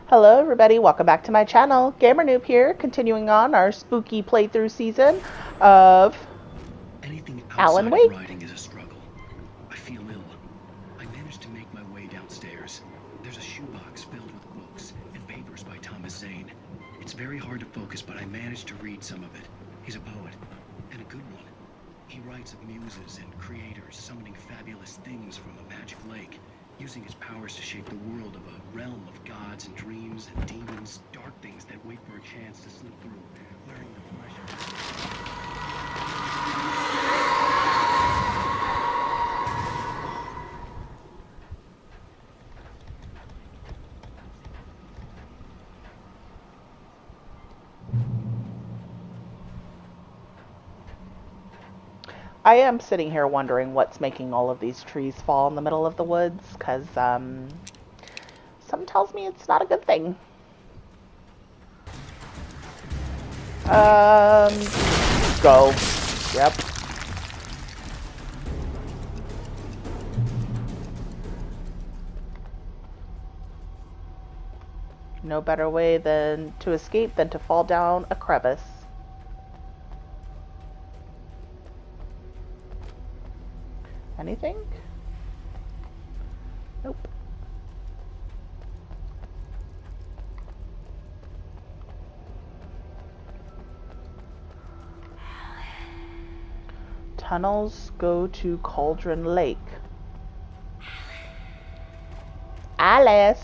Hello everybody, welcome back to my channel. Gamer Noob here, continuing on our spooky playthrough season of Anything Alan outside of Wake. riding is a struggle. I feel ill. I managed to make my way downstairs. There's a shoebox filled with books and papers by Thomas Zane. It's very hard to focus, but I managed to read some of it. He's a poet, and a good one. He writes of muses and creators summoning fabulous things from a magic lake, using his powers to shape the world of a realm of gods and dreams and demons, dark things that wait for a chance to slip through, wearing the flesh of... I am sitting here wondering what's making all of these trees fall in the middle of the woods, because something tells me it's not a good thing. Go. Yep. No better way than to escape than to fall down a crevice. Anything? Nope. Tunnels go to Cauldron Lake. Alice!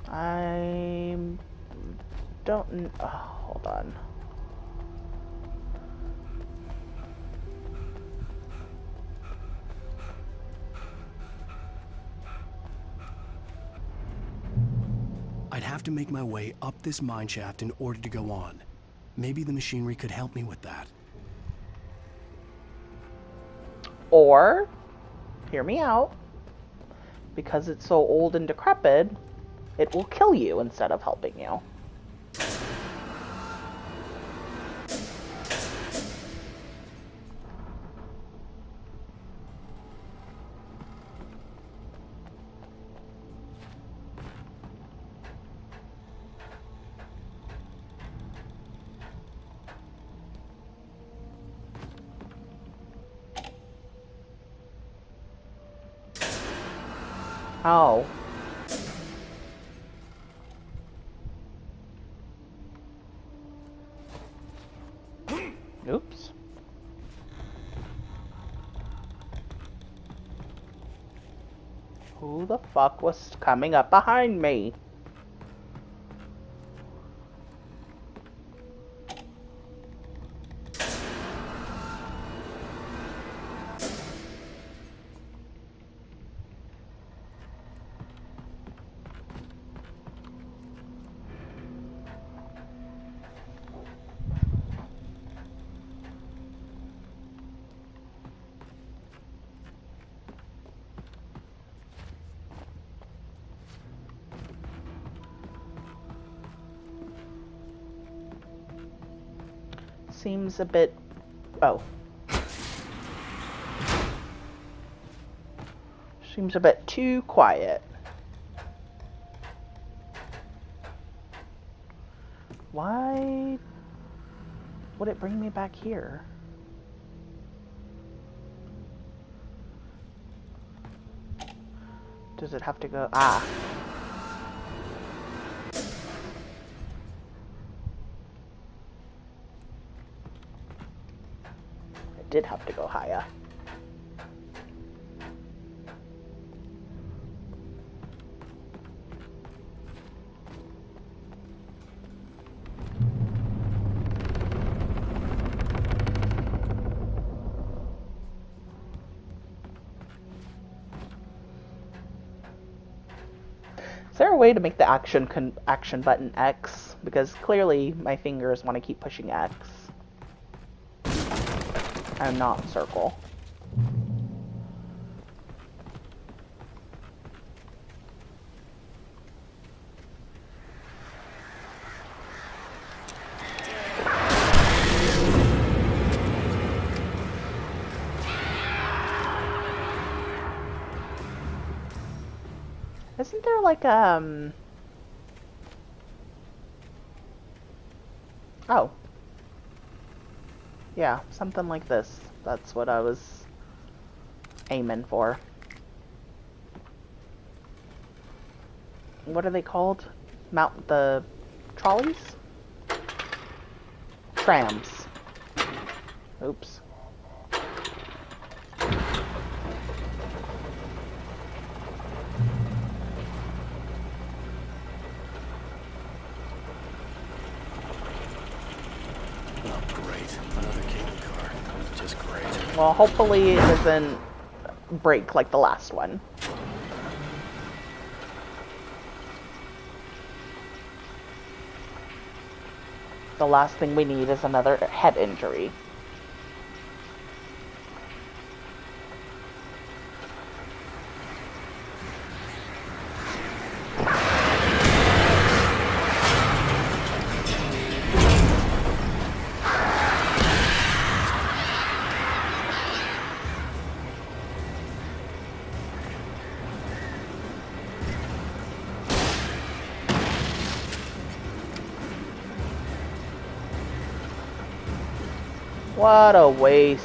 I don't... Oh, hold on. I'd have to make my way up this mine shaft in order to go on. Maybe the machinery could help me with that. Or, hear me out, because it's so old and decrepit, it will kill you instead of helping you. Oh. Oops. Who the fuck was coming up behind me? Seems a bit... Oh. Seems a bit too quiet. Why would it bring me back here? Does it have to go... Ah. Did have to go higher. Is there a way to make the action button X? Because clearly my fingers want to keep pushing X. And not circle. Isn't there like, oh. Yeah, something like this. That's what I was aiming for. What are they called? Mount the trolleys? Trams. Oops. Oh, great. Another cable car. Just great. Well, hopefully it doesn't break like the last one. The last thing we need is another head injury. What a waste.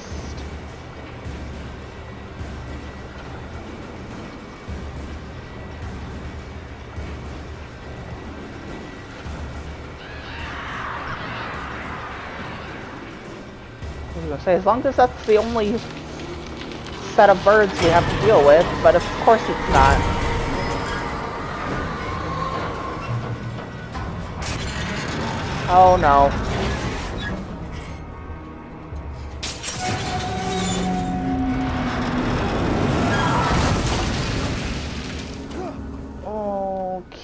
I was gonna say, as long as that's the only set of birds we have to deal with, but of course it's not. Oh no.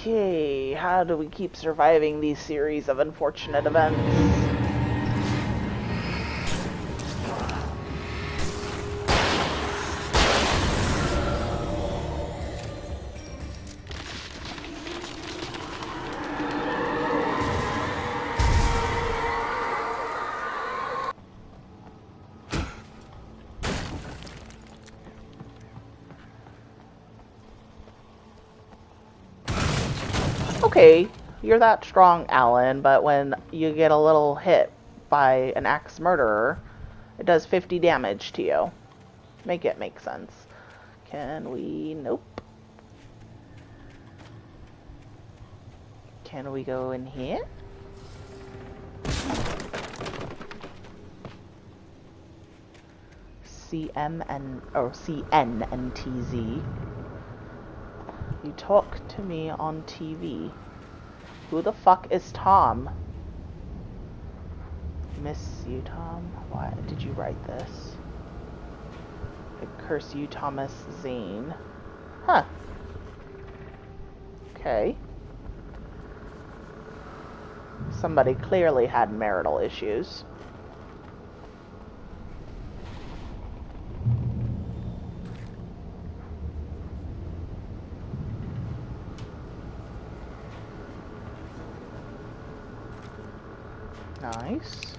Okay, how do we keep surviving these series of unfortunate events? Okay, you're that strong, Alan, but when you get a little hit by an axe murderer, it does 50 damage to you. Make it make sense. Can we... Nope. Can we go in here? CN and TZ. You talk to me on TV. Who the fuck is Tom? Miss you, Tom. Why did you write this? I curse you, Thomas Zane. Huh. Okay. Somebody clearly had marital issues. Nice.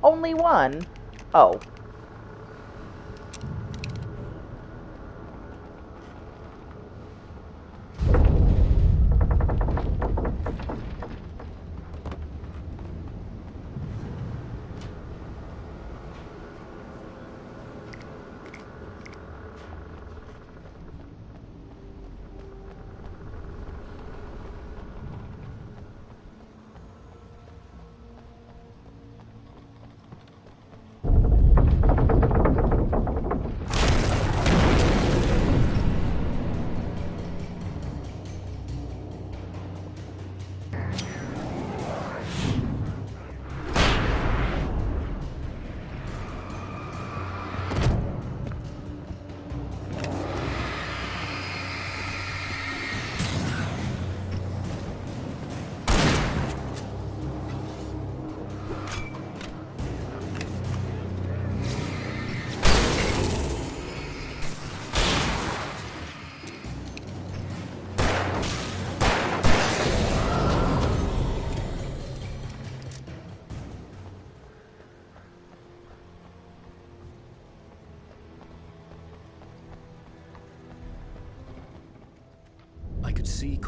Only one? Oh.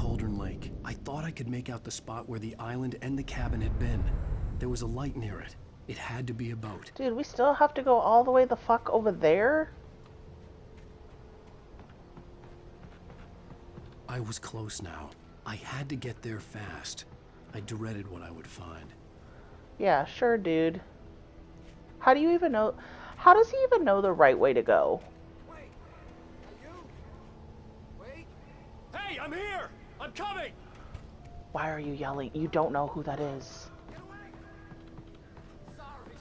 Cauldron Lake. I thought I could make out the spot where the island and the cabin had been. There was a light near it. It had to be a boat. Dude, we still have to go all the way the fuck over there? I was close now. I had to get there fast. I dreaded what I would find. Yeah, sure, dude. How do you even know? How does he even know the right way to go? Wait! Are you? Wait! Hey, I'm here! I'm coming! Why are you yelling? You don't know who that is. Get away! Sorry.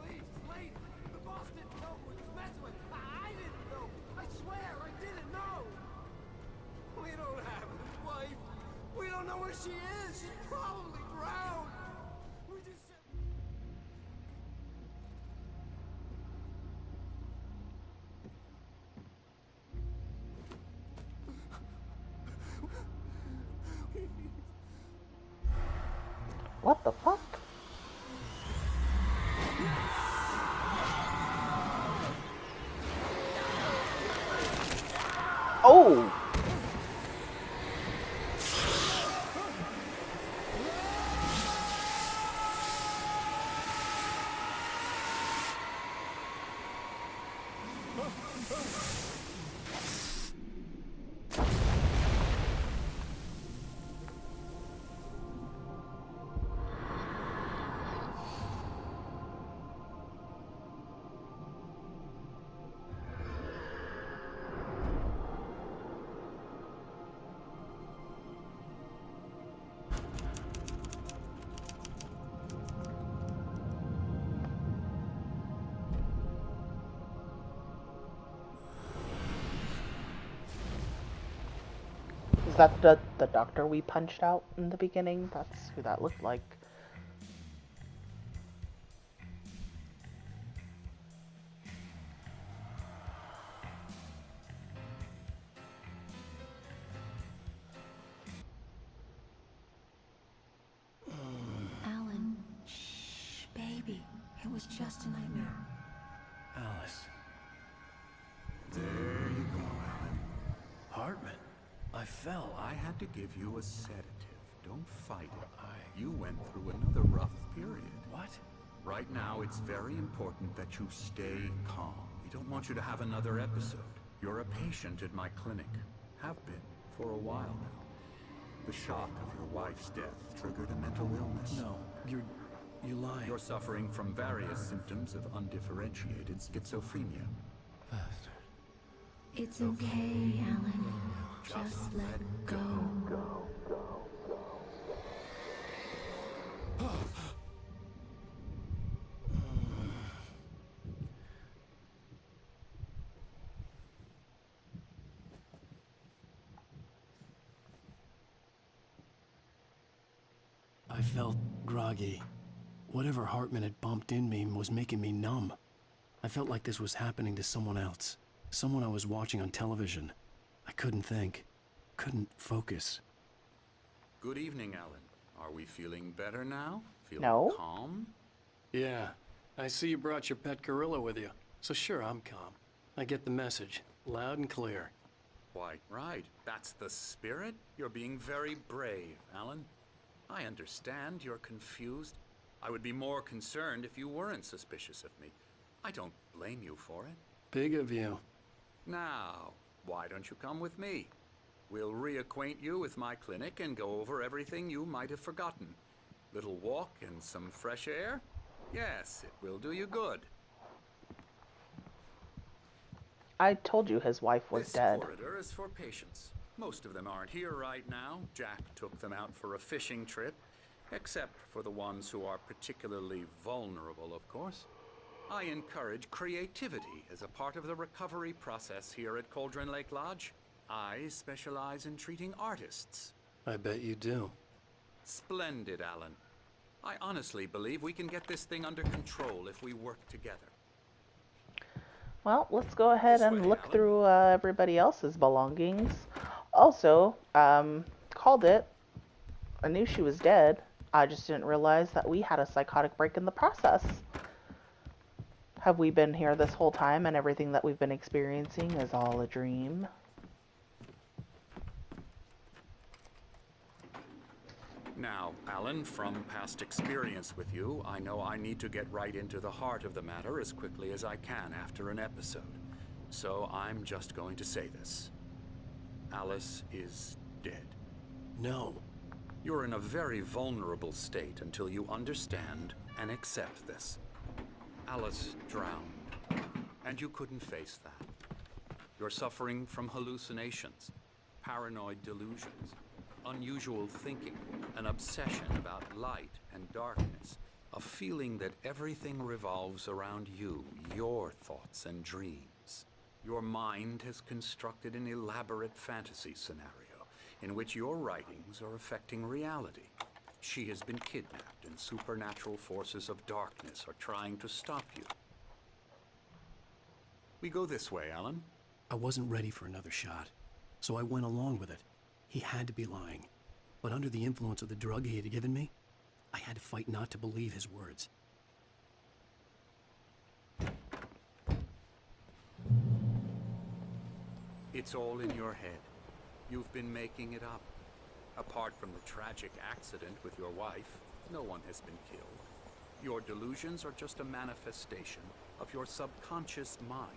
Please, it's late. The boss didn't know who he was messing with. I didn't know. I swear, I didn't know. We don't have his wife. We don't know where she is. She's probably drowned. We just said... What the fuck? Oh! Is that the doctor we punched out in the beginning? That's who that looked like. Alan, shh, baby. It was just a nightmare. Alice. There you go, Alan. Hartman. I fell. I had to give you a sedative. Don't fight it. You went through another rough period. What? Right now, it's very important that you stay calm. We don't want you to have another episode. You're a patient at my clinic. Have been for a while now. The shock of your wife's death triggered a mental illness. No, you're lying. You're suffering from various symptoms of undifferentiated schizophrenia. It's okay, Alan. Just let go. I felt groggy. Whatever Hartman had bumped in me was making me numb. I felt like this was happening to someone else. Someone I was watching on television. I couldn't think. Couldn't focus. Good evening, Alan. Are we feeling better now? Feeling No. calm? Yeah. I see you brought your pet gorilla with you. So sure, I'm calm. I get the message. Loud and clear. Quite right. That's the spirit. You're being very brave, Alan. I understand you're confused. I would be more concerned if you weren't suspicious of me. I don't blame you for it. Big of you. Now, why don't you come with me? We'll reacquaint you with my clinic and go over everything you might have forgotten. Little walk and some fresh air? Yes, it will do you good. I told you his wife was This dead. corridor is for patients. Most of them aren't here right now. Jack took them out for a fishing trip, except for the ones who are particularly vulnerable, of course. I encourage creativity as a part of the recovery process here at Cauldron Lake Lodge. I specialize in treating artists. I bet you do. Splendid, Alan. I honestly believe we can get this thing under control if we work together. Well, let's go ahead This and way, look Alan. through everybody else's belongings. Also, called it. I knew she was dead. I just didn't realize that we had a psychotic break in the process. Have we been here this whole time and everything that we've been experiencing is all a dream? Now, Alan, from past experience with you, I know I need to get right into the heart of the matter as quickly as I can after an episode. So I'm just going to say this. Alice is dead. No. You're in a very vulnerable state until you understand and accept this. Alice drowned, and you couldn't face that. You're suffering from hallucinations, paranoid delusions, unusual thinking, an obsession about light and darkness, a feeling that everything revolves around you, your thoughts and dreams. Your mind has constructed an elaborate fantasy scenario in which your writings are affecting reality. She has been kidnapped, and supernatural forces of darkness are trying to stop you. We go this way, Alan. I wasn't ready for another shot, so I went along with it. He had to be lying. But under the influence of the drug he had given me, I had to fight not to believe his words. It's all in your head. You've been making it up. Apart from the tragic accident with your wife, no one has been killed. Your delusions are just a manifestation of your subconscious mind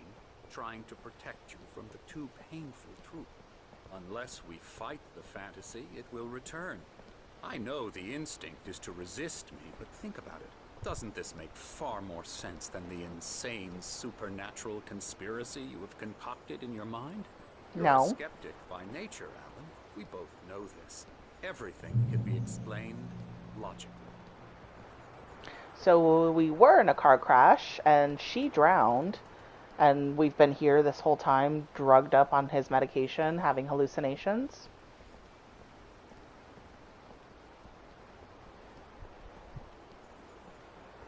trying to protect you from the too painful truth. Unless we fight the fantasy, it will return. I know the instinct is to resist me, but think about it. Doesn't this make far more sense than the insane supernatural conspiracy you have concocted in your mind? You're No. a skeptic by nature, Alan. We both know this. Everything can be explained logically. So we were in a car crash, and she drowned, and we've been here this whole time, drugged up on his medication, having hallucinations.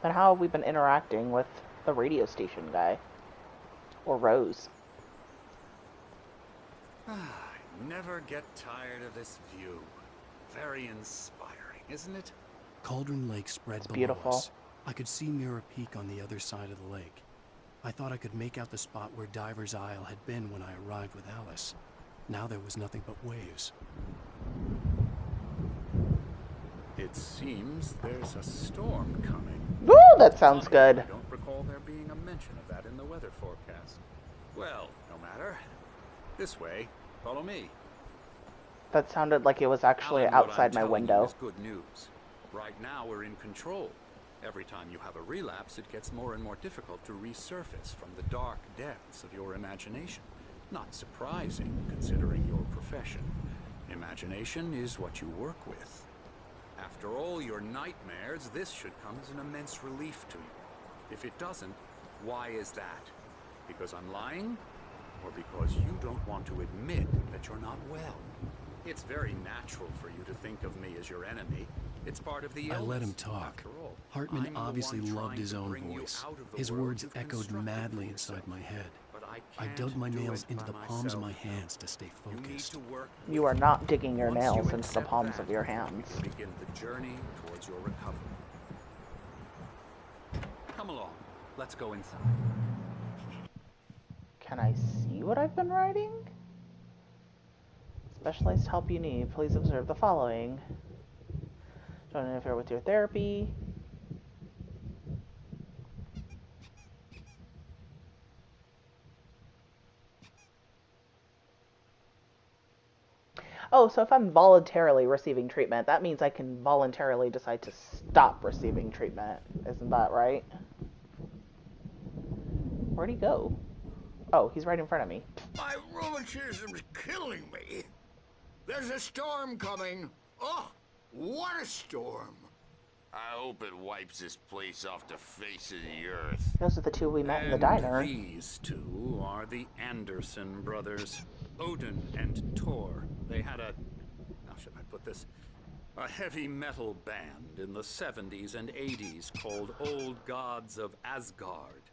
Then how have we been interacting with the radio station guy? Or Rose? I never get tired of this view. Very inspiring, isn't it? Cauldron Lake spread below beautiful. us. I could see Mirror Peak on the other side of the lake. I thought I could make out the spot where Diver's Isle had been when I arrived with Alice. Now there was nothing but waves. It seems there's a storm coming. Woo, that sounds good. I don't recall there being a mention of that in the weather forecast. Well, no matter. This way. Follow me. That sounded like it was actually Alan, what I'm outside my telling window. you is good news. Right now we're in control. Every time you have a relapse, it gets more and more difficult to resurface from the dark depths of your imagination. Not surprising, considering your profession. Imagination is what you work with. After all your nightmares, this should come as an immense relief to you. If it doesn't, why is that? Because I'm lying? Or because you don't want to admit that you're not well? It's very natural for you to think of me as your enemy. It's part of the illness. I let him talk. After all, Hartman I'm the obviously one loved trying his to own bring you voice. out of the His world words you've echoed constructed madly for inside yourself. my head. But I I can't dug my do nails it into by the palms of my myself. hands to stay You need focused. to work You with are not digging your Once nails you into the accept palms that, of your we hands. can begin the journey towards your recovery. Come along. Let's go inside. Can I see what I've been writing? Specialized help you need. Please observe the following. Don't interfere with your therapy. Oh, so if I'm voluntarily receiving treatment, that means I can voluntarily decide to stop receiving treatment. Isn't that right? Where'd he go? Oh, he's right in front of me. My rheumatism's killing me. There's a storm coming. Oh, what a storm. I hope it wipes this place off the face of the earth. Those are the two we met in the And diner. these two are the Anderson brothers, Odin and Tor. They had how should I put this? A heavy metal band in the 70s and 80s called Old Gods of Asgard.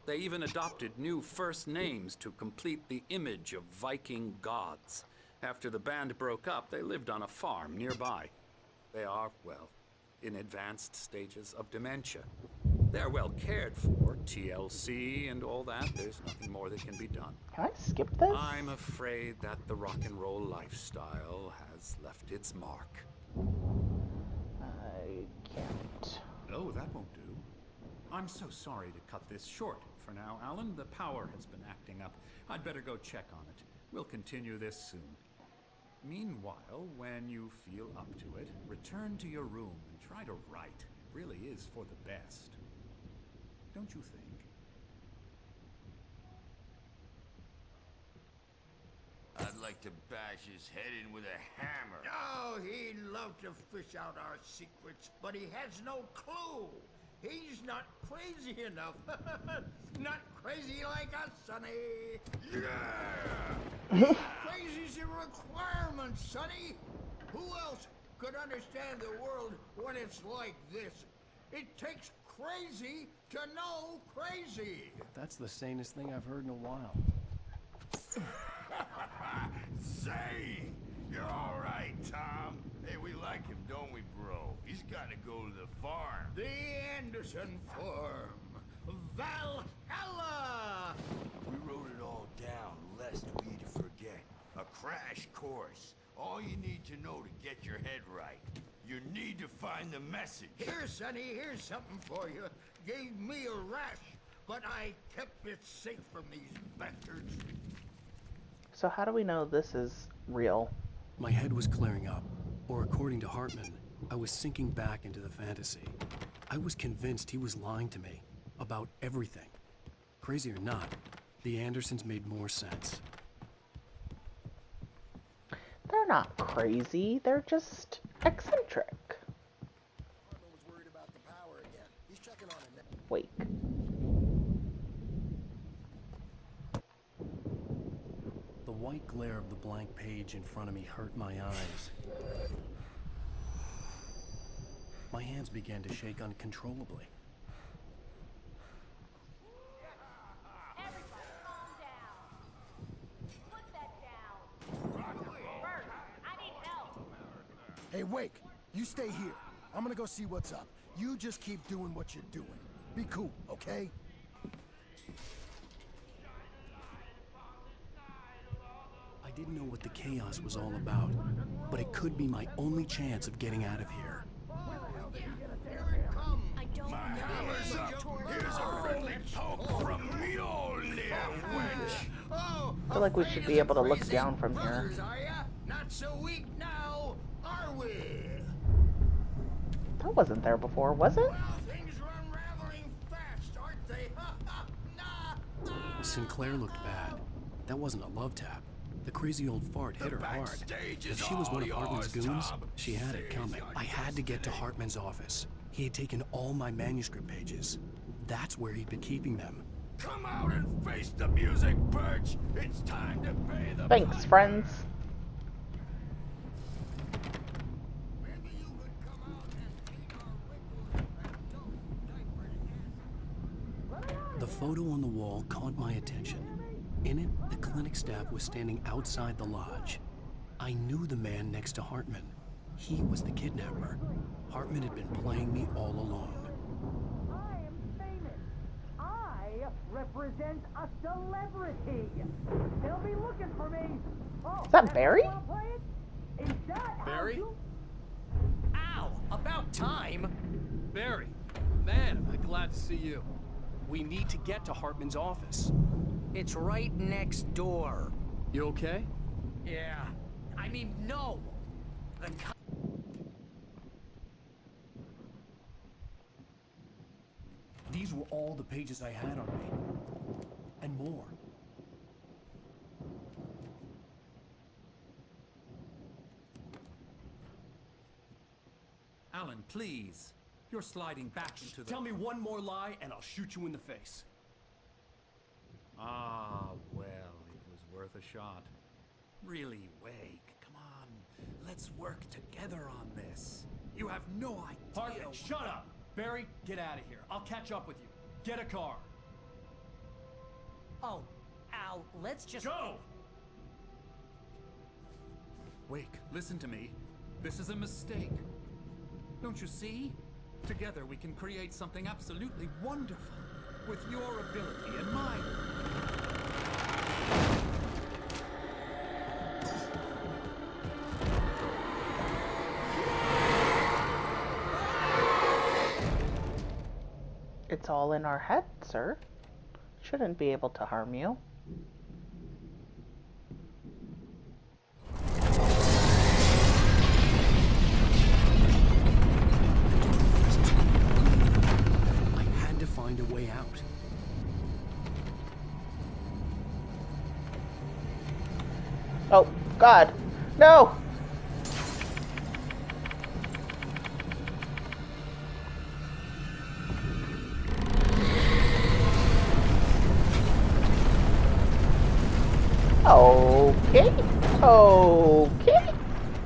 They even adopted new first names to complete the image of Viking gods. After the band broke up, they lived on a farm nearby. They are, well, in advanced stages of dementia. They're well cared for, TLC and all that. There's nothing more that can be done. Can I skip this? I'm afraid that the rock and roll lifestyle has left its mark. I can't. Oh, that won't do. I'm so sorry to cut this short for now, Alan. The power has been acting up. I'd better go check on it. We'll continue this soon. Meanwhile, when you feel up to it, return to your room and try to write. It really is for the best. Don't you think? I'd like to bash his head in with a hammer. Oh, he'd love to fish out our secrets, but he has no clue. He's not crazy enough. Not crazy like us, Sonny. Yeah! Crazy's a requirement, Sonny. Who else could understand the world when it's like this? It takes crazy to know crazy. That's the sanest thing I've heard in a while. Say, you're all right, Tom. Hey, we like him, don't we, bro? He's got to go to the farm. The Anderson Farm. Valhalla! We wrote it all down, lest we forget. A crash course. All you need to know to get your head right. You need to find the message. Here, Sonny, here's something for you. Gave me a rash, but I kept it safe from these bastards. So how do we know this is real? My head was clearing up, or according to Hartman, I was sinking back into the fantasy. I was convinced he was lying to me about everything. Crazy or not, the Andersons made more sense. They're not crazy, they're just eccentric. Hartman was worried about the power again. He's checking on it now. Wait. The white glare of the blank page in front of me hurt my eyes. My hands began to shake uncontrollably. Everybody calm down. Put that down. Bert, I need help. Hey, Wake, you stay here. I'm gonna go see what's up. You just keep doing what you're doing. Be cool, okay? I didn't know what the chaos was all about, but it could be my only chance of getting out of here. Here it comes. I don't know. Hammer's up. Here's a friendly poke from Mjolnir, wench. Oh, I feel like we should be able to look crazy down from here. brothers, are ya? Not so weak now, are we? That wasn't there before, was it? Well, things are unraveling fast, aren't they? Sinclair looked bad. That wasn't a love tap. The crazy old fart hit her hard. backstage If is she was one all of Hartman's yours, goons, Tom. she had it coming. I had to get to Hartman's office. He had taken all my manuscript pages. That's where he'd been keeping them. Come out and face the music, Birch. It's time to pay the Thanks, piper. friends. Maybe you could come out and clean our wrinkles and don't diaper again. The photo on the wall caught my attention. In it, the clinic staff was standing outside the lodge. I knew the man next to Hartman. He was the kidnapper. Hartman had been playing me all along. I am famous. I represent a celebrity. They'll be looking for me. Oh, Is that that's Barry? how I'll play it? Is that how Barry? you- Ow! About time! Barry, man, I'm glad to see you. We need to get to Hartman's office. It's right next door. You okay? Yeah. I mean, no. The These were all the pages I had on me. And more. Alan, please. You're sliding back into the... Tell me one more lie and I'll shoot you in the face. Ah, well, it was worth a shot. Really, Wake, come on. Let's work together on this. You have no idea... Hartman, shut up! Barry, get out of here. I'll catch up with you. Get a car. Oh, Al, let's just... Go! Wake, listen to me. This is a mistake. Don't you see? Together we can create something absolutely wonderful. With your ability and mine. It's all in our head, sir. Shouldn't be able to harm you. I had to find a way out. Oh, God. No! Okay. Okay.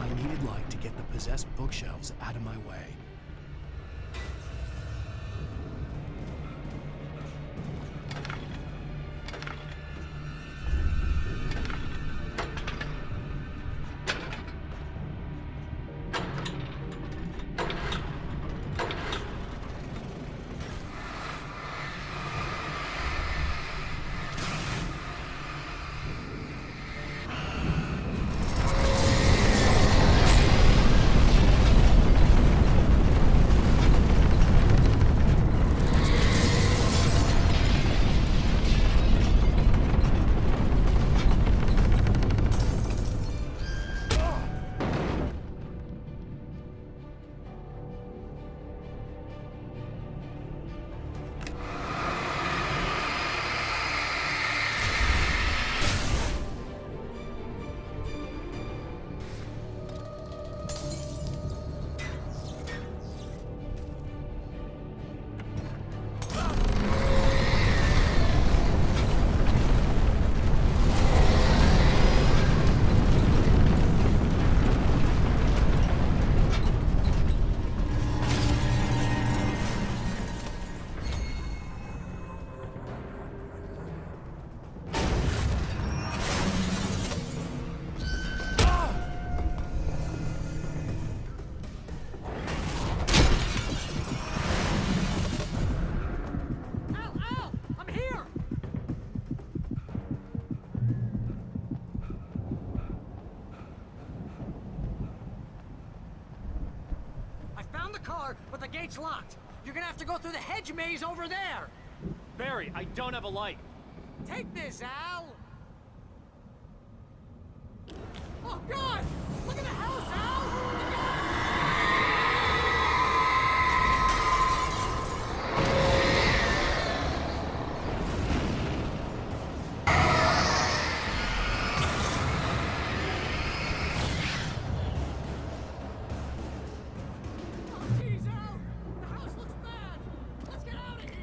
I needed light to get the possessed bookshelves out of my way. Al! I'm here! I found the car, but the gate's locked. You're gonna have to go through the hedge maze over there. Barry, I don't have a light. Take this, Al! Oh, God! Look at the house, Al! Oh, jeez, Al! The house looks bad! Let's get out of here!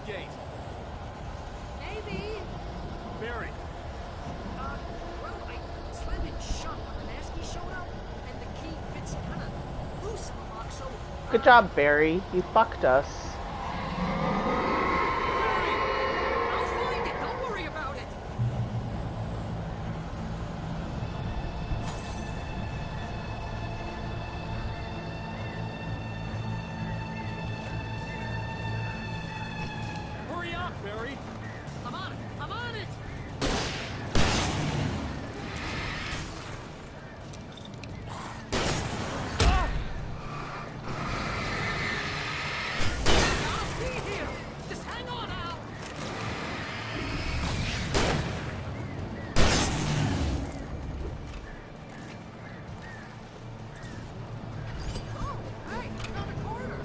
gate. Maybe. Barry, Well, I slammed it shut when the Nasty showed up, and the key fits kind of loose in the lock, so... Good job, Barry. You fucked us. I'll find it. Don't worry about it. hurry up, Barry. I'm on it. I'm on it. I'll be here. Just hang on, Al. Oh, hey, found a corner.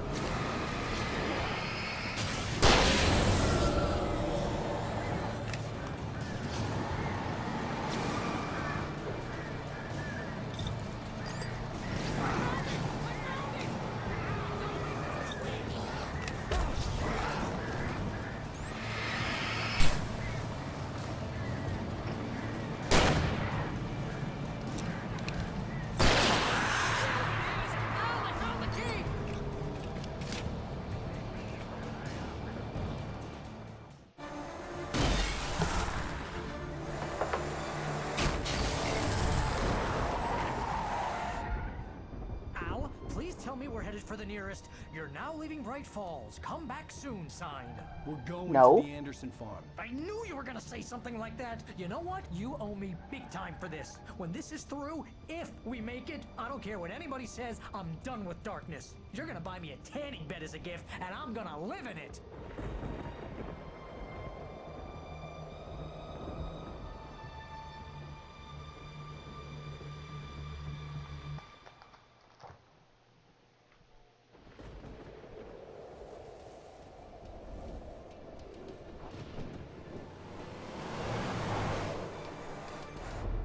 Al, I found the key. Al, please tell me we're headed for the nearest. You're now leaving Bright Falls. Come back soon sign. We're going No. to the Anderson farm. I knew you were gonna say something like that. You know what? You owe me big time for this. When this is through, if we make it, I don't care what anybody says, I'm done with darkness. You're gonna buy me a tanning bed as a gift, and I'm gonna live in it.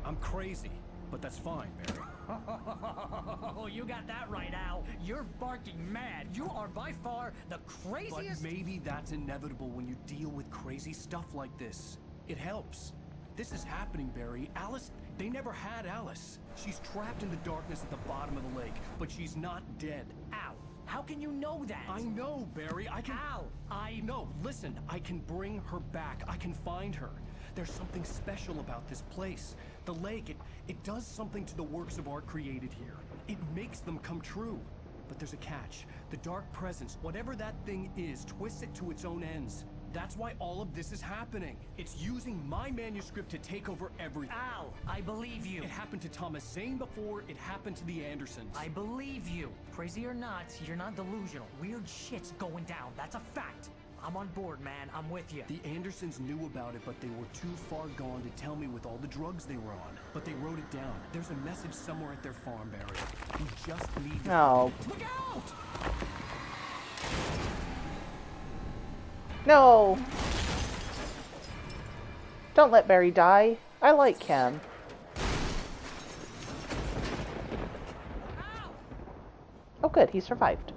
I'm crazy, but that's fine, Barry. Oh, you got that right, Al. You're barking mad. You are by far the But craziest. maybe that's inevitable when you deal with crazy stuff like this. It helps. This is happening, Barry. Alice, they never had Alice. She's trapped in the darkness at the bottom of the lake, but she's not dead. Al, how can you know that? I know, Barry. I can... Al, No, listen. I can bring her back. I can find her. There's something special about this place. The lake, it does something to the works of art created here. It makes them come true. But there's a catch. The dark presence, whatever that thing is, twists it to its own ends. That's why all of this is happening. It's using my manuscript to take over everything. Al, I believe you. It happened to Thomas Zane before, it happened to the Andersons. I believe you. Crazy or not, you're not delusional. Weird shit's going down. That's a fact. I'm on board, man. I'm with you. The Andersons knew about it, but they were too far gone to tell me with all the drugs they were on. But they wrote it down. There's a message somewhere at their farm, Barry. We just need to... Oh. Look out! No! Don't let Barry die. I like him. Al! Oh good, he survived.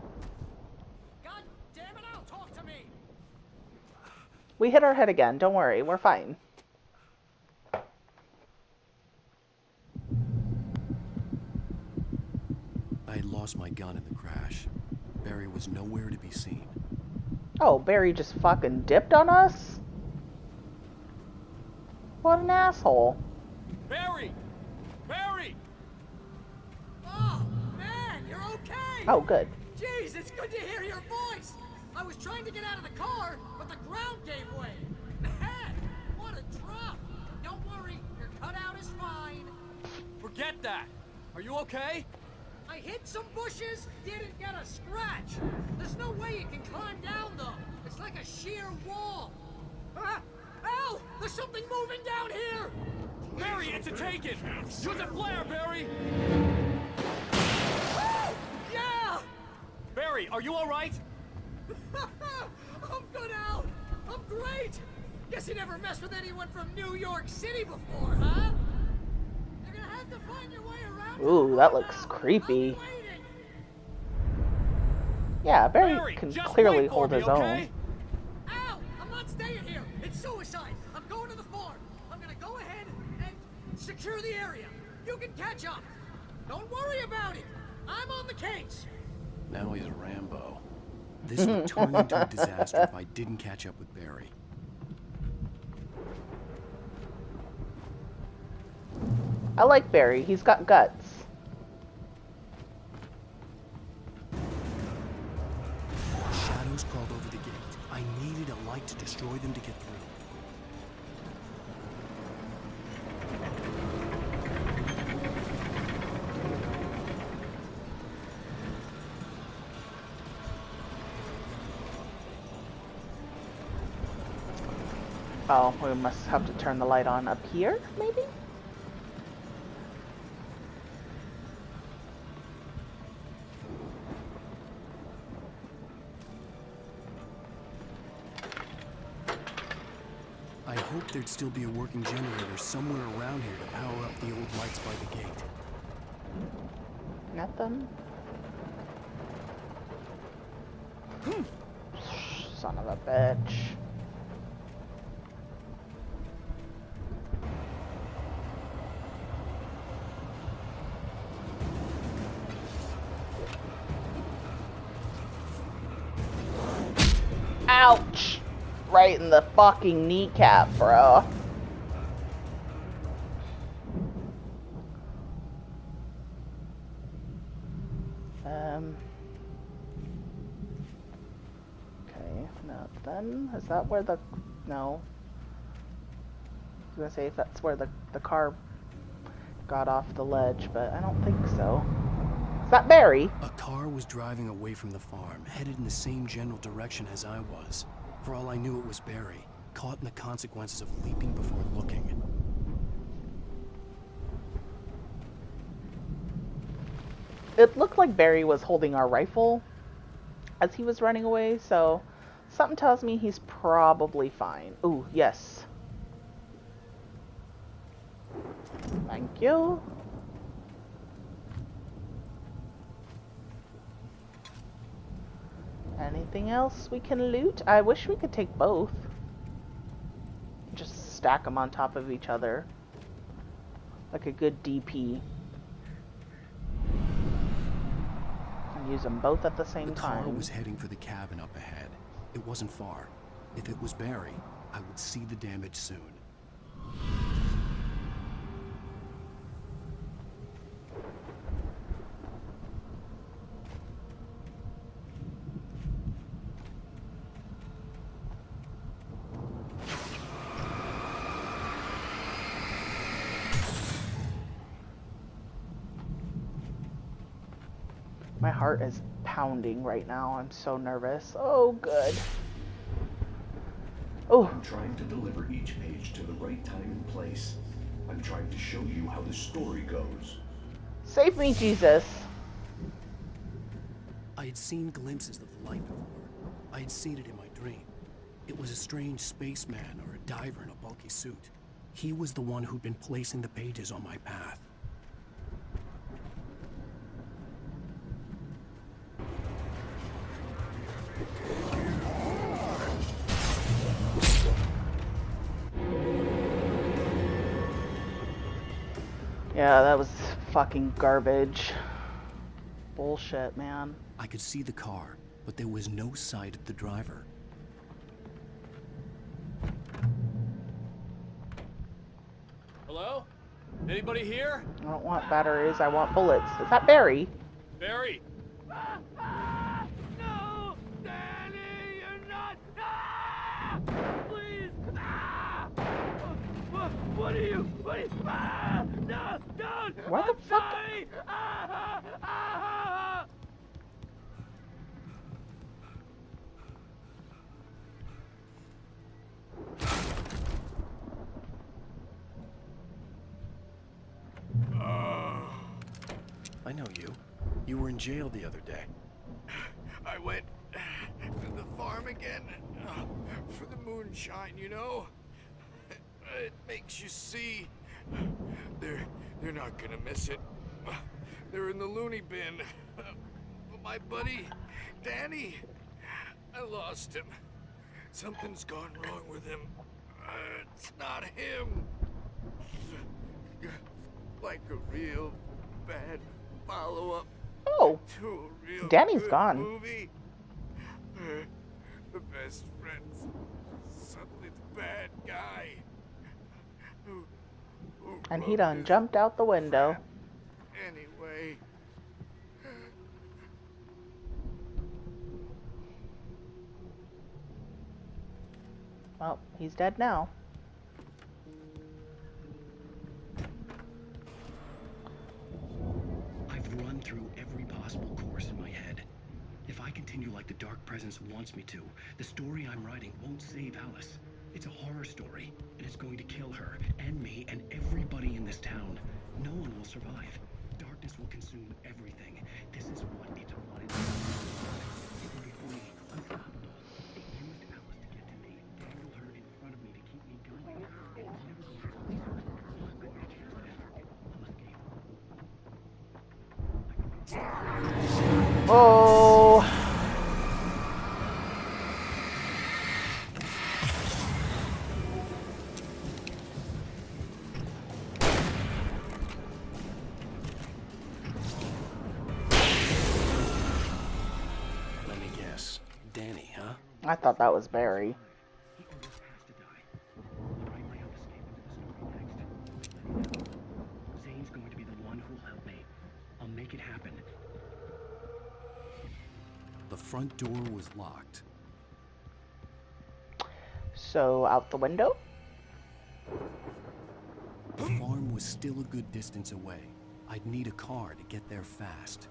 God damn it, Al, talk to me! We hit our head again. Don't worry, we're fine. I had lost my gun in the crash. Barry was nowhere to be seen. Oh, Barry just fucking dipped on us? What an asshole. Barry! Barry! Oh, man, you're okay! Oh, good. Jeez, it's good to hear your voice! I was trying to get out of the car, but the ground gave way. Man, what a drop! Don't worry, your cutout is fine. Forget that! Are you okay? I hit some bushes, didn't get a scratch. There's no way you can climb down, though. It's like a sheer wall. Ah! Al! There's something moving down here! Barry, it's a take-it! Use a flare, Barry! Yeah! Barry, are you alright? I'm good, Al. I'm great. Guess you never messed with anyone from New York City before, huh? You're gonna have to find your way around. Ooh, that looks creepy. Yeah, Barry can just clearly wait for hold me, his okay? own. Al, Secure the area. You can catch up. Don't worry about it. I'm on the case. Now he's a Rambo. This would turn into a disaster if I didn't catch up with Barry. I like Barry. He's got guts. Shadows crawled over the gate. I needed a light to destroy them to get through. Oh, we must have to turn the light on up here, maybe? I hoped there'd still be a working generator somewhere around here to power up the old lights by the gate. Nothing. Son of a bitch. Ouch! Right in the fucking kneecap, bro. Okay, nothing. Is that where the... No. I was gonna say if that's where the car got off the ledge, but I don't think so. Is that Barry? A car was driving away from the farm, headed in the same general direction as I was. For all I knew, it was Barry, caught in the consequences of leaping before looking. It looked like Barry was holding our rifle as he was running away, so something tells me he's probably fine. Ooh, yes. Thank you. Anything else we can loot? I wish we could take both. Just stack them on top of each other. Like a good DP. And use them both at the same time. The car was heading for the cabin up ahead. It wasn't far. If it was Barry, I would see the damage soon. My heart is pounding right now. I'm so nervous. Oh, good. Oh. I'm trying to deliver each page to the right time and place. I'm trying to show you how the story goes. Save me, Jesus. I had seen glimpses of the light before. I had seen it in my dream. It was a strange spaceman or a diver in a bulky suit. He was the one who'd been placing the pages on my path. Yeah, that was fucking garbage. Bullshit, man. I could see the car, but there was no sight of the driver. Hello? Anybody here? I don't want batteries, I want bullets. Is that Barry? Barry? No! Danny, you're not! Ah! Please! Ah! What are you? What are you? Ah! No! Don't! What the I'm fuck? sorry! Ah! Ah! I know you. You were in jail the other day. I went to the farm again for the moonshine, you know? It makes you see. They're not gonna miss it. They're in the loony bin. But my buddy, Danny, I lost him. Something's gone wrong with him. It's not him. like a real bad follow-up Oh, to a real Danny's good gone. movie. The best friend's suddenly the bad guy. Who And he wrote done this jumped out the window. crap anyway. Well, he's dead now. I've run through every possible course in my head. If I continue like the Dark Presence wants me to, the story I'm writing won't save Alice. It's a horror story, and it's going to kill her, and me, and everybody in this town. No one will survive. Darkness will consume everything. This is what it wanted. It will be free, unstoppable. It used Alice to get to me, dangle her in front of me to keep me going. It was never going to release her. I'm going to chase down. I'll escape. Oh. Let me guess. Danny, huh? I thought that was Barry. He almost has to die. But I might have escaped into the story next. Zane's going to be the one who'll help me. I'll make it happen. The front door was locked. So, out the window? The farm was still a good distance away. I'd need a car to get there fast.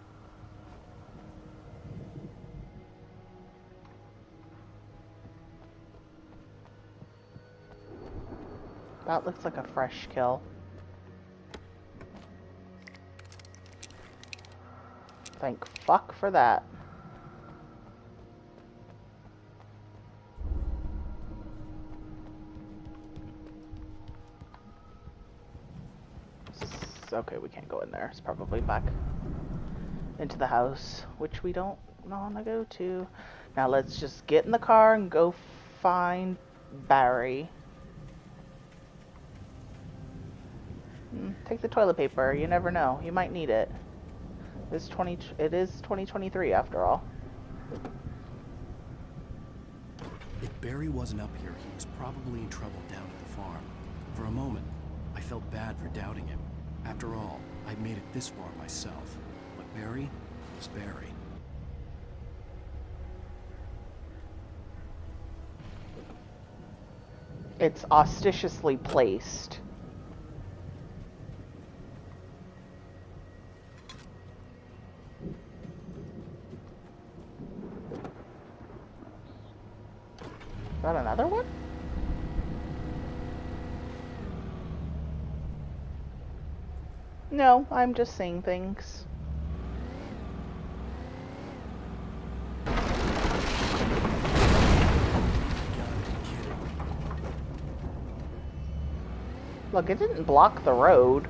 That looks like a fresh kill. Thank fuck for that. Okay, we can't go in there. It's probably back into the house, which we don't want to go to. Now let's just get in the car and go find Barry. Take the toilet paper. You never know. You might need it. It is 2023 after all. If Barry wasn't up here, he was probably in trouble down at the farm. For a moment, I felt bad for doubting him. After all, I'd made it this far myself. But Barry was Barry. It's auspiciously placed. Is that another one? No, I'm just seeing things. Look, it didn't block the road.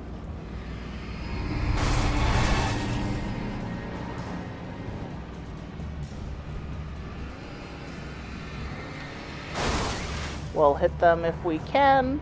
We'll hit them if we can.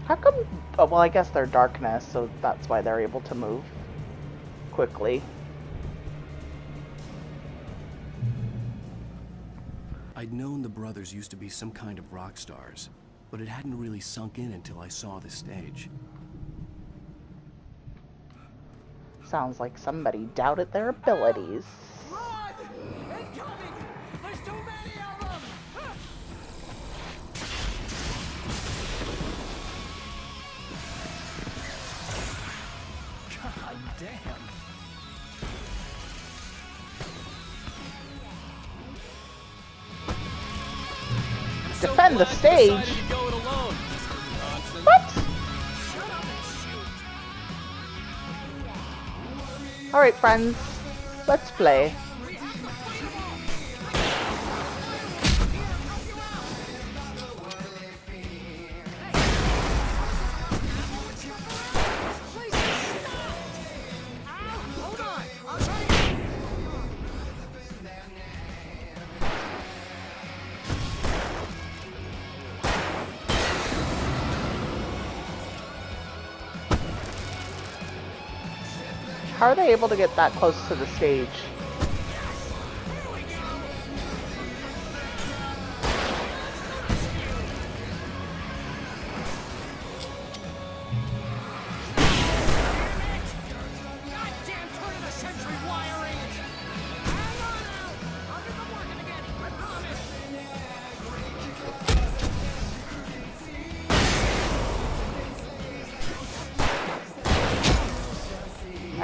How come... Oh, well, I guess they're darkness, so that's why they're able to move quickly. I'd known the brothers used to be some kind of rock stars, but it hadn't really sunk in until I saw the stage. Sounds like somebody doubted their abilities. Run! Incoming! There's too many of them! God damn. Defend the stage. Decided to go it alone, Mr. Johnson. What? Shut Alright, friends. Let's play. How are they able to get that close to the stage?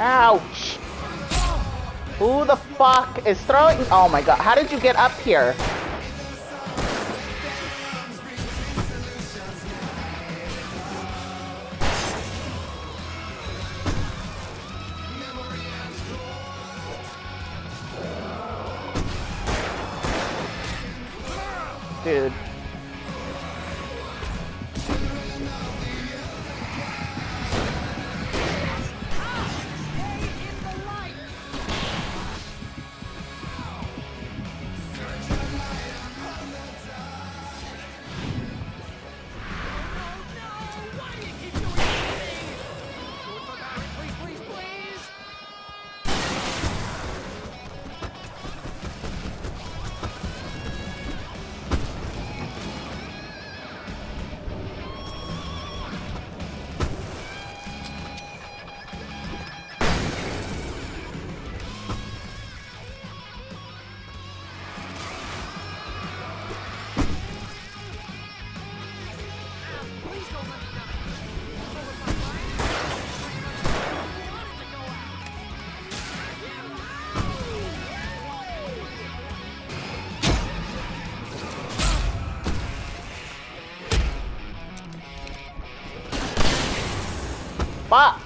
Ouch! Who the fuck is throwing? Oh my god, how did you get up here? Dude. Fuck!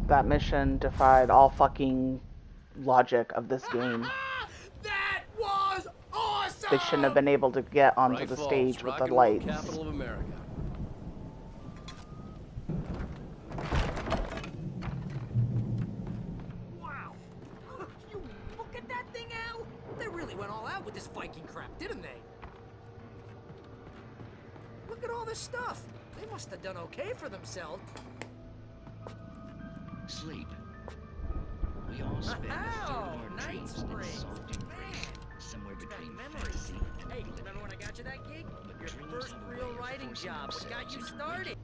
That mission defied all fucking logic of this game. That was awesome! They shouldn't have been able to get onto the stage with the lights. Capital of America. Wow! You look at that thing, Al! They really went all out with this Viking crap, didn't they? Look at all this stuff. They must have done okay for themselves. Sleep. We all spend a third of our night dreams in springs. soft embrace, somewhere between memories. fantasy and Hey, reality. remember when I got you that gig? But Your dreams first have a way real of writing forcing job. What got you themselves into started?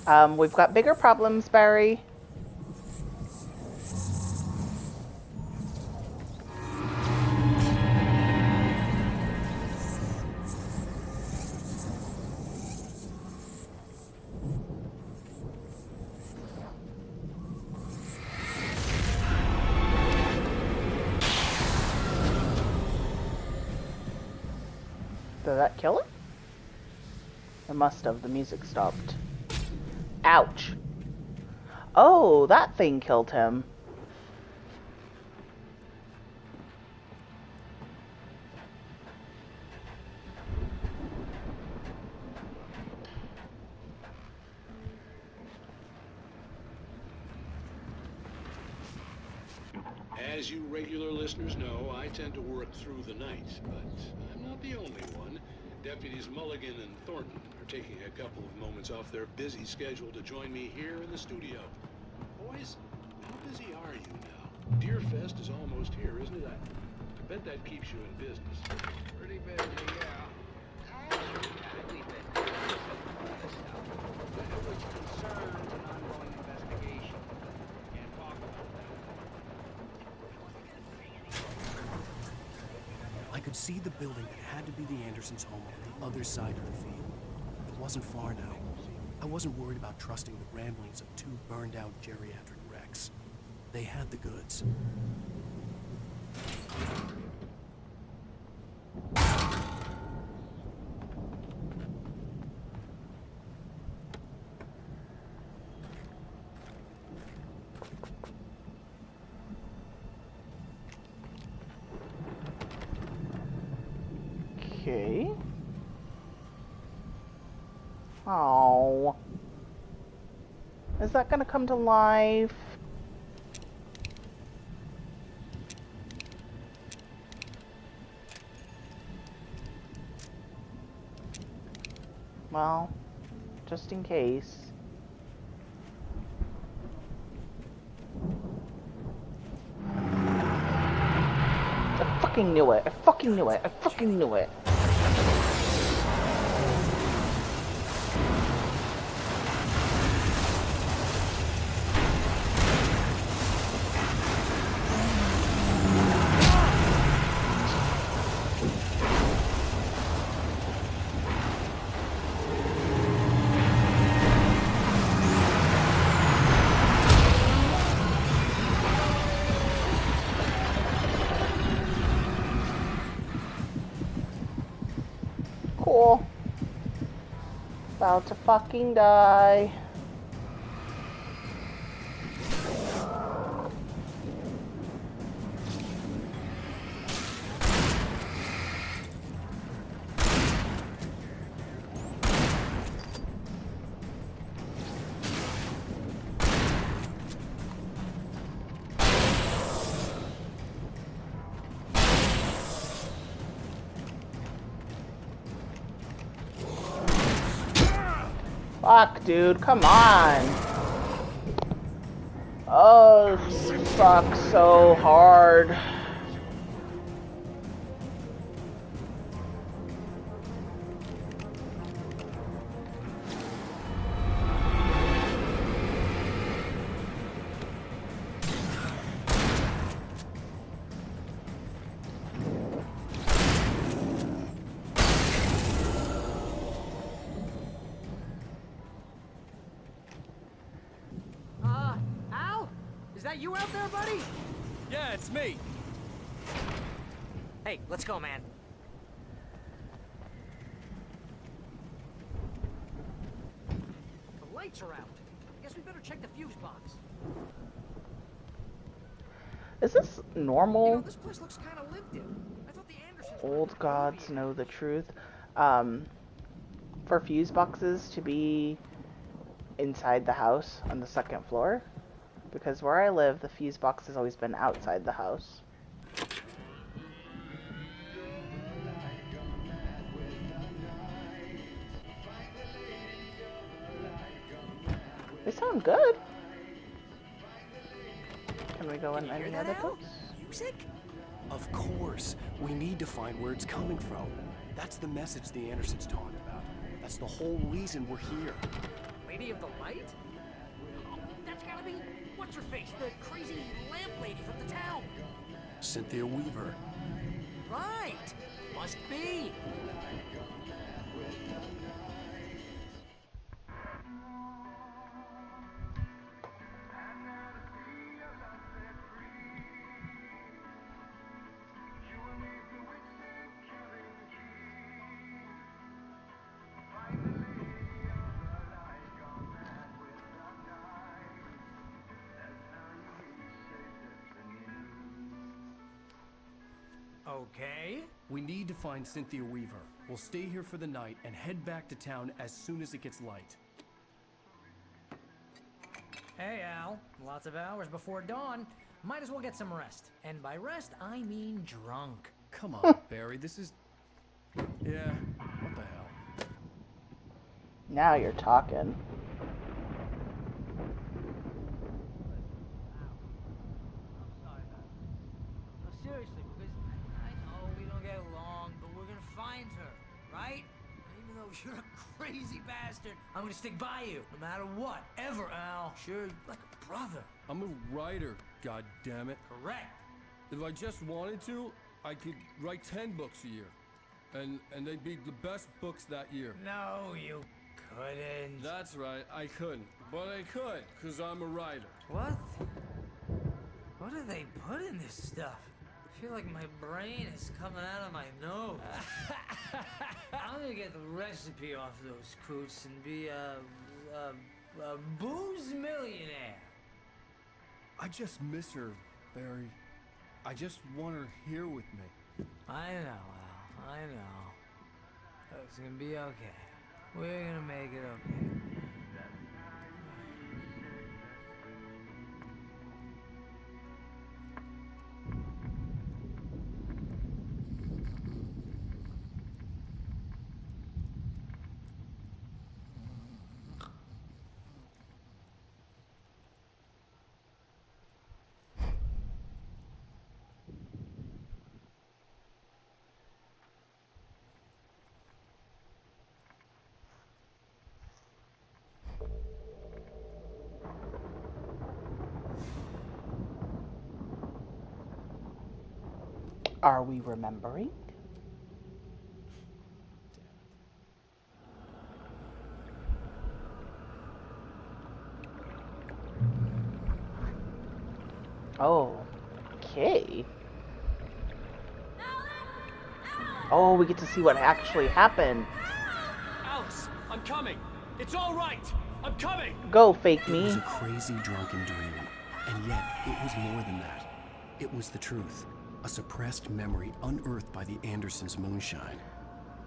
We've got bigger problems, Barry. Did that kill him? It must have. The music stopped. Ouch. Oh, that thing killed him. As you regular listeners know, I tend to work through the night, but I'm not the only one. Deputies Mulligan and Thornton are taking a couple of moments off their busy schedule to join me here in the studio. Boys, how busy are you now? Deerfest is almost here, isn't it? I bet that keeps you in business. Pretty busy, yeah. Actually, we've been doing some other stuff, which concerns an ongoing investigation. Can't talk about that. I could see the building that had to be the Andersons' home on the other side of the field. It wasn't far now. I wasn't worried about trusting the ramblings of two burned-out geriatric wrecks. They had the goods. Okay. Oh. Is that gonna come to life? Well, just in case. I fucking knew it. I fucking knew it. I fucking knew it. Cool. About to fucking die. Fuck, dude, come on. Oh, this sucks so hard. Al? Is that you out there, buddy? Yeah, it's me. Hey, let's go, man. The lights are out. Guess we better check the fuse box. Is this normal? You know, this place looks kind of lived in. I thought the Andersons were Old gods know the truth. For fuse boxes to be inside the house on the second floor, because where I live, the fuse box has always been outside the house. They sound good. Can we go in any other books? Music? Of course. We need to find where it's coming from. That's the message the Andersons talked about. That's the whole reason we're here. Lady of the Light? Oh, that's gotta be what's-her-face, the crazy lamp lady from the town. Cynthia Weaver. Right. Must be. Okay. We need to find Cynthia Weaver. We'll stay here for the night and head back to town as soon as it gets light. Hey, Al. Lots of hours before dawn. Might as well get some rest. And by rest, I mean drunk. Come on, Barry, this is... Yeah, what the hell? Now you're talking. Seriously, because I know we don't get along, but we're gonna find her, right? And even though you're a crazy bastard, I'm gonna stick by you, no matter what, ever, Al. Sure, like a brother. I'm a writer, goddammit. Correct. If I just wanted to, I could write 10 books a year. And they'd be the best books that year. No, you couldn't. That's right, I couldn't. But I could, because I'm a writer. What? What do they put in this stuff? I feel like my brain is coming out of my nose. I'm gonna get the recipe off those coots and be a booze millionaire. I just miss her, Barry. I just want her here with me. I know, Al. I know. It's gonna be okay. We're gonna make it okay. Are we remembering? Oh, okay. Oh, we get to see what actually happened. Alice, I'm coming. It's all right. I'm coming. Go, fake me. It was a crazy drunken dream, and yet it was more than that. It was the truth, a suppressed memory unearthed by the Andersons' moonshine.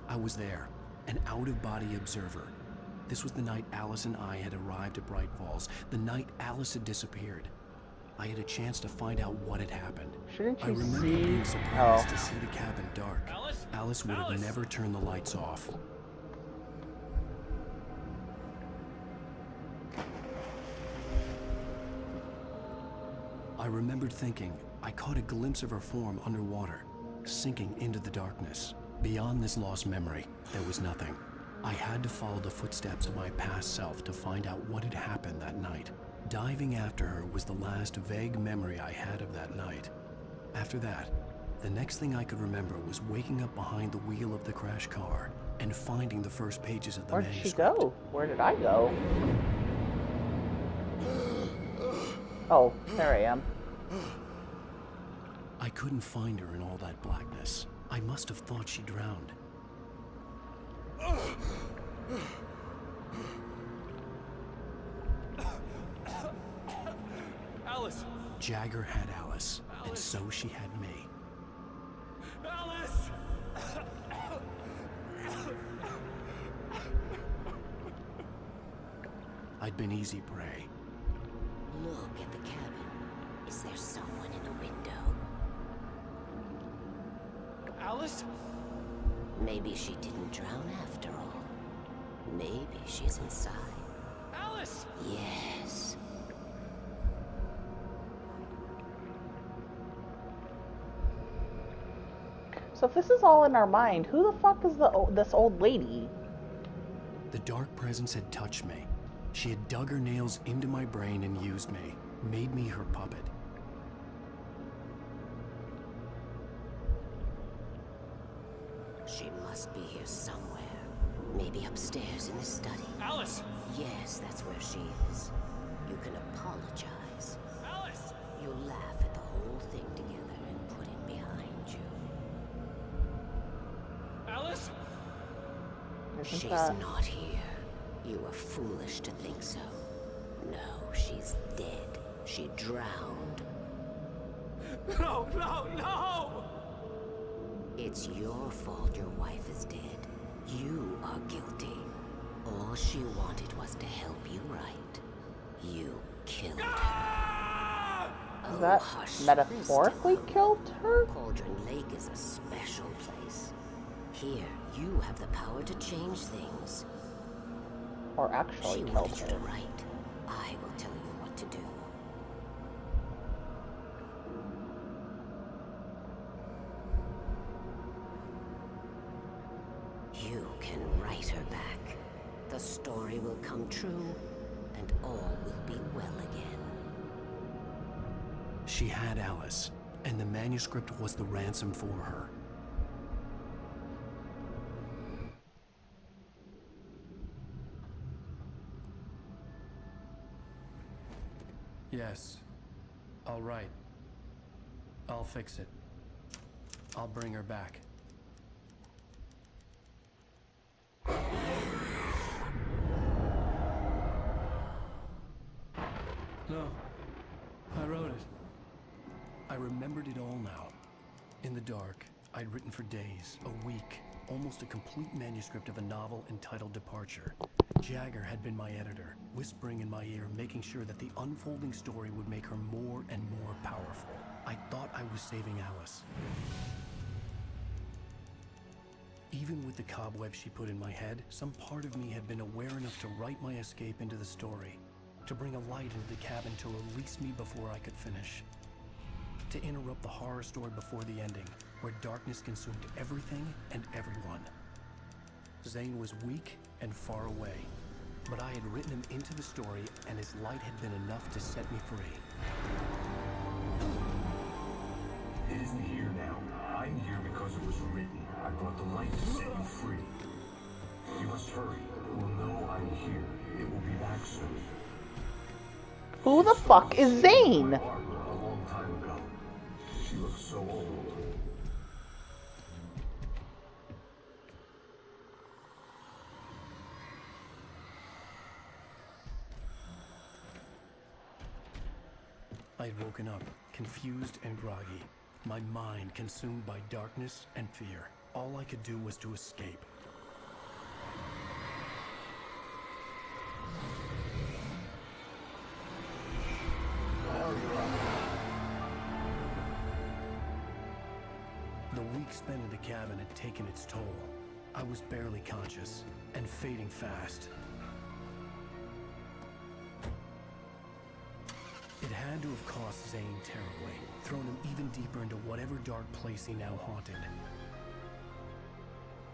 I was there, an out-of-body observer. This was the night Alice and I had arrived at Bright Falls, the night Alice had disappeared. I had a chance to find out what had happened. Shouldn't you I remember see? being surprised to see the cabin dark. Alice would Alice! have never turned the lights off. I remembered thinking I caught a glimpse of her form underwater, sinking into the darkness. Beyond this lost memory, there was nothing. I had to follow the footsteps of my past self to find out what had happened that night. Diving after her was the last vague memory I had of that night. After that, the next thing I could remember was waking up behind the wheel of the crashed car and finding the first pages of the Where did she manuscript. go? Where did I go? Oh, there I am. I couldn't find her in all that blackness. I must have thought she drowned. Alice! Jagger had Alice, and so she had me. Alice! I'd been easy prey. Look at the cabin. Is there someone in the window? Alice? Maybe she didn't drown after all. Maybe she's inside. Alice! Yes. So if this is all in our mind, who the fuck is this old lady? The dark presence had touched me. She had dug her nails into my brain and used me, made me her puppet. She must be here somewhere. Maybe upstairs in the study. Alice! Yes, that's where she is. You can apologize. Alice! You'll laugh at the whole thing together and put it behind you. Alice? She's not here. You were foolish to think so. No, she's dead. She drowned. No, no, no! It's your fault your wife is dead. You are guilty. All she wanted was to help you right. You killed her. Is that metaphorically killed her? Cauldron Lake is a special place. Here, you have the power to change things. Or actually She killed wanted you her? to write. I will tell you what to do. You can write her back. The story will come true, and all will be well again. She had Alice, and the manuscript was the ransom for her. Yes. All right. I'll fix it. I'll bring her back. No. I wrote it. I remembered it all now. In the dark, I'd written for days, a week, almost a complete manuscript of a novel entitled Departure. Jagger had been my editor, whispering in my ear, making sure that the unfolding story would make her more and more powerful. I thought I was saving Alice. Even with the cobwebs she put in my head, some part of me had been aware enough to write my escape into the story, to bring a light into the cabin to release me before I could finish. To interrupt the horror story before the ending, where darkness consumed everything and everyone. Zane was weak and far away, but I had written him into the story, and his light had been enough to set me free. It isn't here now. I'm here because it was written. I brought the light to set you free. You must hurry. It will know I'm here. It will be back soon. Who the fuck is Zane? A long time ago. She looks so old. I had woken up, confused and groggy, my mind consumed by darkness and fear. All I could do was to escape. The week spent in the cabin had taken its toll. I was barely conscious, and fading fast. It had to have cost Zane terribly, thrown him even deeper into whatever dark place he now haunted.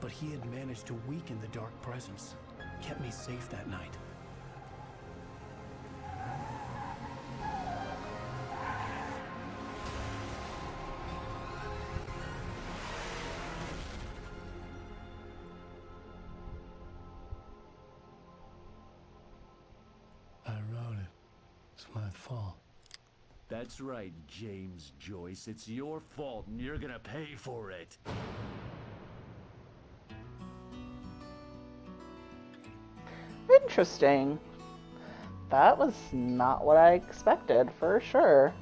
But he had managed to weaken the dark presence, kept me safe that night. I wrote it. It's my fault. That's right, James Joyce. It's your fault, and you're gonna pay for it. Interesting. That was not what I expected, for sure.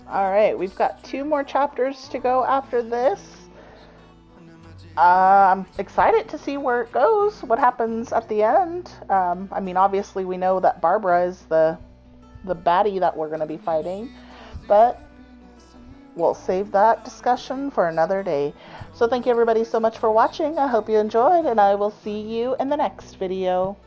Alright, we've got 2 more chapters to go after this. I'm excited to see where it goes, what happens at the end. I mean, obviously we know that Barbara is the baddie that we're going to be fighting, but we'll save that discussion for another day. So thank you everybody so much for watching. I hope you enjoyed, and I will see you in the next video.